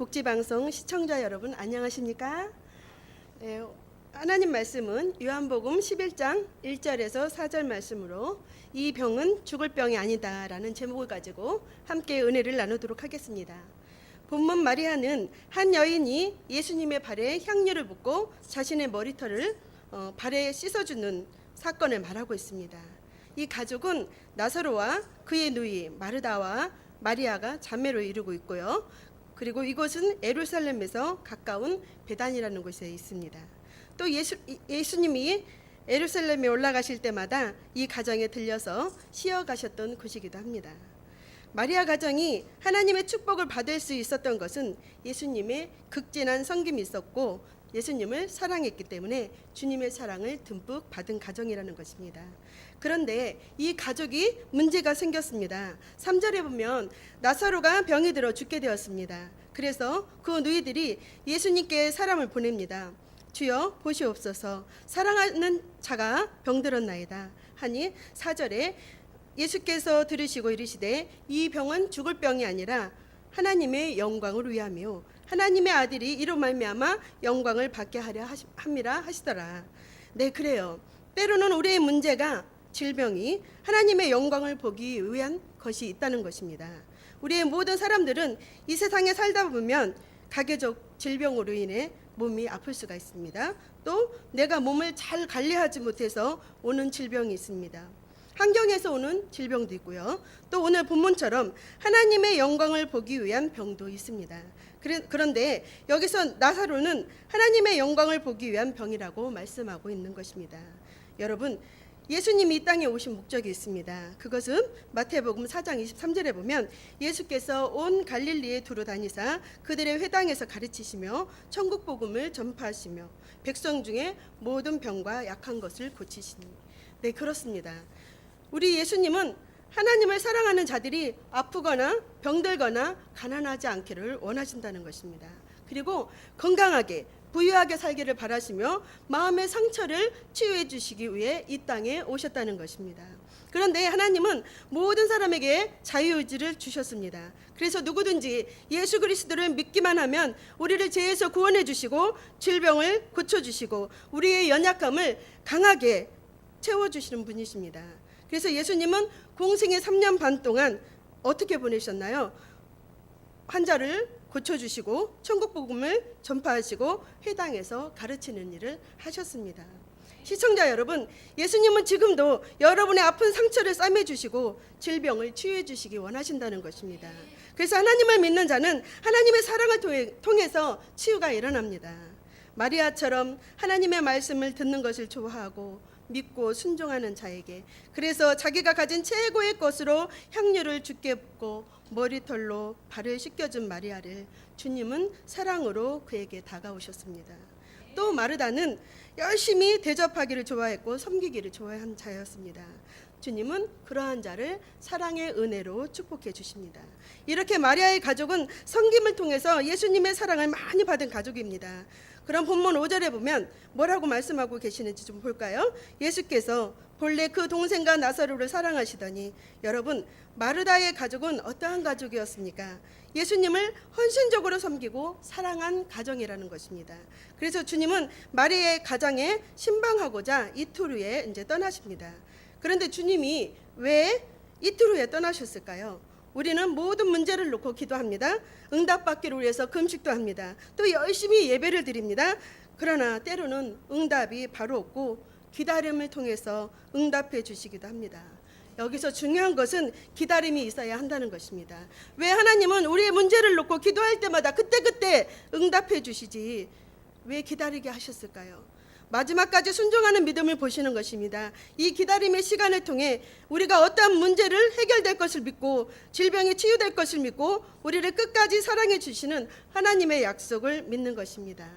복지방송 시청자 여러분 안녕하십니까? 네, 하나님 말씀은 요한복음 11장 1절에서 4절 말씀으로 이 병은 죽을 병이 아니다 라는 제목을 가지고 함께 은혜를 나누도록 하겠습니다. 본문 마리아는 한 여인이 예수님의 발에 향유를 붓고 자신의 머리털을 발에 씻어주는 사건을 말하고 있습니다. 이 가족은 나사로와 그의 누이 마르다와 마리아가 자매로 이루고 있고요. 그리고 이곳은 예루살렘에서 가까운 베단이라는 곳에 있습니다. 또 예수님이 예루살렘에 올라가실 때마다 이 가정에 들려서 쉬어가셨던 곳이기도 합니다. 마리아 가정이 하나님의 축복을 받을 수 있었던 것은 예수님의 극진한 섬김이 있었고 예수님을 사랑했기 때문에 주님의 사랑을 듬뿍 받은 가정이라는 것입니다. 그런데 이 가족이 문제가 생겼습니다. 3절에 보면 나사로가 병이 들어 죽게 되었습니다. 그래서 그 누이들이 예수님께 사람을 보냅니다. 주여 보시옵소서, 사랑하는 자가 병들었나이다 하니 4절에 예수께서 들으시고 이르시되 이 병은 죽을 병이 아니라 하나님의 영광을 위하며 하나님의 아들이 이로 말미암아 영광을 받게 하려 함이라 하시더라. 네, 그래요. 때로는 우리의 문제가 질병이 하나님의 영광을 보기 위한 것이 있다는 것입니다. 우리의 모든 사람들은 이 세상에 살다 보면 가계적 질병으로 인해 몸이 아플 수가 있습니다. 또 내가 몸을 잘 관리하지 못해서 오는 질병이 있습니다. 환경에서 오는 질병도 있고요. 또 오늘 본문처럼 하나님의 영광을 보기 위한 병도 있습니다. 그런데 여기서 나사로는 하나님의 영광을 보기 위한 병이라고 말씀하고 있는 것입니다. 여러분, 예수님이 이 땅에 오신 목적이 있습니다. 그것은 마태복음 4장 23절에 보면 예수께서 온 갈릴리에 두루 다니사 그들의 회당에서 가르치시며 천국 복음을 전파하시며 백성 중에 모든 병과 약한 것을 고치시니. 네, 그렇습니다. 우리 예수님은 하나님을 사랑하는 자들이 아프거나 병들거나 가난하지 않기를 원하신다는 것입니다. 그리고 건강하게 부유하게 살기를 바라시며 마음의 상처를 치유해 주시기 위해 이 땅에 오셨다는 것입니다. 그런데 하나님은 모든 사람에게 자유의지를 주셨습니다. 그래서 누구든지 예수 그리스도를 믿기만 하면 우리를 죄에서 구원해 주시고 질병을 고쳐주시고 우리의 연약함을 강하게 채워주시는 분이십니다. 그래서 예수님은 공생의 3년 반 동안 어떻게 보내셨나요? 환자를 고쳐주시고 천국 복음을 전파하시고 회당에서 가르치는 일을 하셨습니다. 시청자 여러분, 예수님은 지금도 여러분의 아픈 상처를 싸매주시고 질병을 치유해 주시기 원하신다는 것입니다. 그래서 하나님을 믿는 자는 하나님의 사랑을 통해서 치유가 일어납니다. 마리아처럼 하나님의 말씀을 듣는 것을 좋아하고 믿고 순종하는 자에게, 그래서 자기가 가진 최고의 것으로 향유를 주께 붓고 머리털로 발을 씻겨준 마리아를 주님은 사랑으로 그에게 다가오셨습니다. 또 마르다는 열심히 대접하기를 좋아했고 섬기기를 좋아한 자였습니다. 주님은 그러한 자를 사랑의 은혜로 축복해 주십니다. 이렇게 마리아의 가족은 섬김을 통해서 예수님의 사랑을 많이 받은 가족입니다. 그럼 본문 5절에 보면 뭐라고 말씀하고 계시는지 좀 볼까요? 예수께서 본래 그 동생과 나사로를 사랑하시더니. 여러분, 마르다의 가족은 어떠한 가족이었습니까? 예수님을 헌신적으로 섬기고 사랑한 가정이라는 것입니다. 그래서 주님은 마리아의 가정에 신방하고자 이틀 후에 이제 떠나십니다. 그런데 주님이 왜 이틀 후에 떠나셨을까요? 우리는 모든 문제를 놓고 기도합니다. 응답받기를 위해서 금식도 합니다. 또 열심히 예배를 드립니다. 그러나 때로는 응답이 바로 없고 기다림을 통해서 응답해 주시기도 합니다. 여기서 중요한 것은 기다림이 있어야 한다는 것입니다. 왜 하나님은 우리의 문제를 놓고 기도할 때마다 그때그때 응답해 주시지 왜 기다리게 하셨을까요? 마지막까지 순종하는 믿음을 보시는 것입니다. 이 기다림의 시간을 통해 우리가 어떠한 문제를 해결될 것을 믿고 질병이 치유될 것을 믿고 우리를 끝까지 사랑해 주시는 하나님의 약속을 믿는 것입니다.